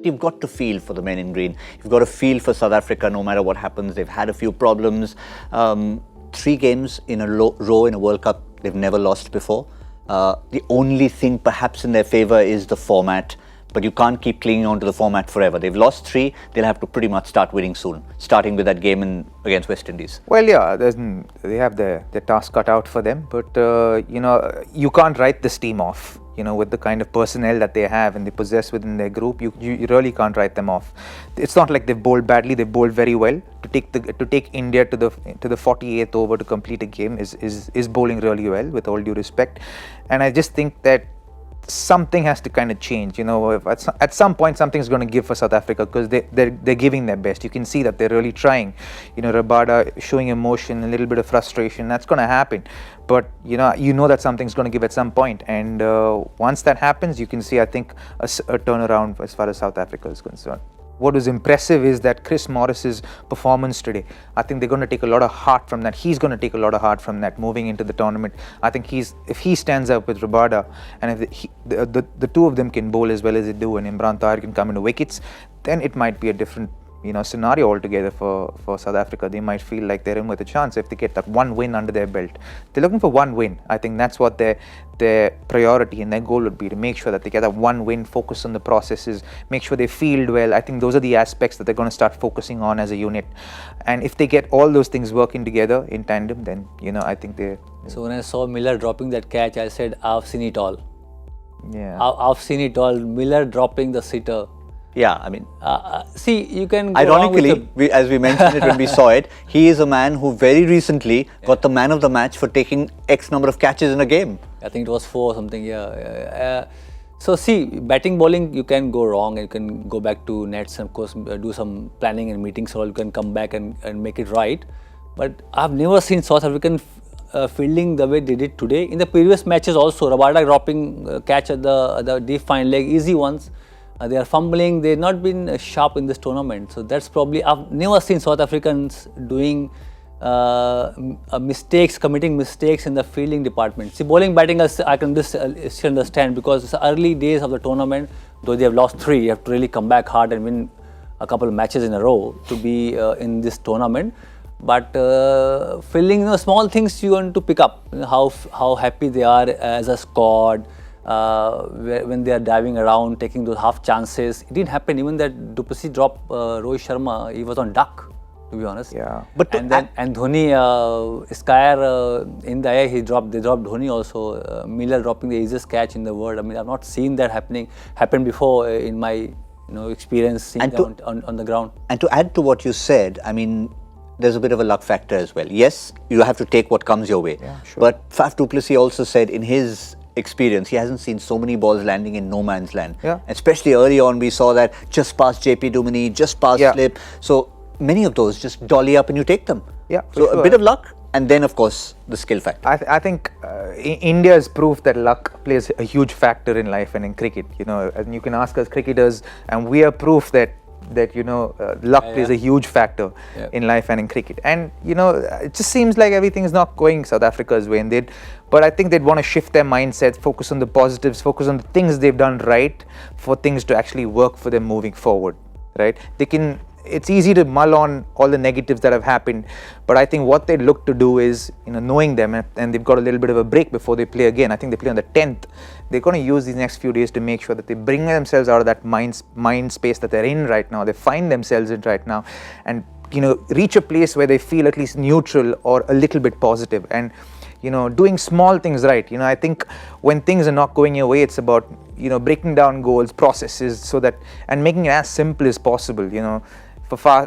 you've got to feel for the men in green. You've got to feel for South Africa no matter what happens. They've had a few problems. 3 games in a row in a World Cup they've never lost before. The only thing perhaps in their favour is the format. But you can't keep clinging on to the format forever. They've lost 3. They'll have to pretty much start winning soon, starting with that game against West Indies. Well, yeah, they have their task cut out for them. But, you can't write this team off. With the kind of personnel that they have and they possess within their group, you really can't write them off. It's not like they've bowled badly. They've bowled very well. To take India to the 48th over to complete a game is bowling really well, with all due respect. And I just think that something has to kind of change. At some point something's going to give for South Africa, because they're giving their best. You can see that they're really trying. Rabada showing emotion, a little bit of frustration. That's going to happen. But that something's going to give at some point. And once that happens, you can see, I think, a turnaround as far as South Africa is concerned. What was impressive is that Chris Morris's performance today. I think they're going to take a lot of heart from that. He's going to take a lot of heart from that moving into the tournament. I think if he stands up with Rabada, and if the two of them can bowl as well as they do, and Imran Tahir can come into wickets, then it might be a different scenario altogether for South Africa. They might feel like they're in with a chance if they get that 1 win under their belt. They're looking for 1 win. I think that's what their priority and their goal would be, to make sure that they get that 1 win, focus on the processes, make sure they field well. I think those are the aspects that they're going to start focusing on as a unit. And if they get all those things working together in tandem, then I think they. So when I saw Miller dropping that catch, I said, I've seen it all. Yeah. I've seen it all. Miller dropping the sitter. Yeah, I mean, see, you can go ironically, as we mentioned it when we saw it, he is a man who very recently got the man of the match for taking X number of catches in a game. I think it was 4 or something, yeah. So see, batting, bowling, you can go wrong, and you can go back to nets and of course do some planning and meetings, so you can come back and make it right. But I've never seen South African fielding the way they did today. In the previous matches also, Rabada dropping catch at the deep fine leg, easy ones. They are fumbling. They've not been sharp in this tournament. So that's probably, I've never seen South Africans doing committing mistakes in the fielding department. See, bowling, batting, I can still understand, because it's the early days of the tournament. Though they have lost 3, you have to really come back hard and win a couple of matches in a row to be in this tournament. But fielding, small things you want to pick up. How happy they are as a squad. When they are diving around, taking those half chances. It didn't happen. Even that du Plessis dropped Rohit Sharma, he was on duck, to be honest. Yeah. And Dhoni, Skyer in the air, they dropped Dhoni also. Miller dropping the easiest catch in the world. I mean, I've not seen that happen before in my experience seeing them on the ground. And to add to what you said, I mean, there's a bit of a luck factor as well. Yes, you have to take what comes your way. Yeah, sure. But Faf du Plessis also said in his experience, he hasn't seen so many balls landing in no man's land. Yeah. Especially early on, we saw that just past JP Duminy, just past slip. So many of those just dolly up and you take them. Yeah. So a bit of luck, and then of course the skill factor. I think India has proved that luck plays a huge factor in life and in cricket. And you can ask us cricketers, and we are proof that luck plays a huge factor in life and in cricket. And it just seems like everything is not going South Africa's way, but I think they'd want to shift their mindsets, focus on the positives, focus on the things they've done right, for things to actually work for them moving forward, right? It's easy to mull on all the negatives that have happened, but I think what they'd look to do is, knowing them, and they've got a little bit of a break before they play again. I think they play on the 10th. They're going to use these next few days to make sure that they bring themselves out of that mind space that they're in right now. They find themselves in right now, and reach a place where they feel at least neutral or a little bit positive, and doing small things right. I think when things are not going your way, it's about breaking down goals, processes, and making it as simple as possible.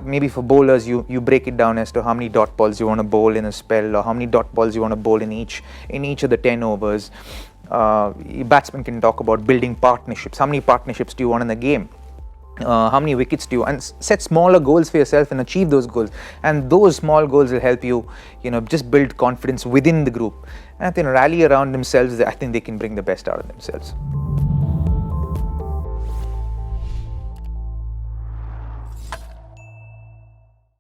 Maybe for bowlers, you break it down as to how many dot balls you want to bowl in a spell, or how many dot balls you want to bowl in each of the 10 overs. Batsmen can talk about building partnerships. How many partnerships do you want in the game? How many wickets do you, and set smaller goals for yourself and achieve those goals. And those small goals will help you, just build confidence within the group. And if they rally around themselves, I think they can bring the best out of themselves.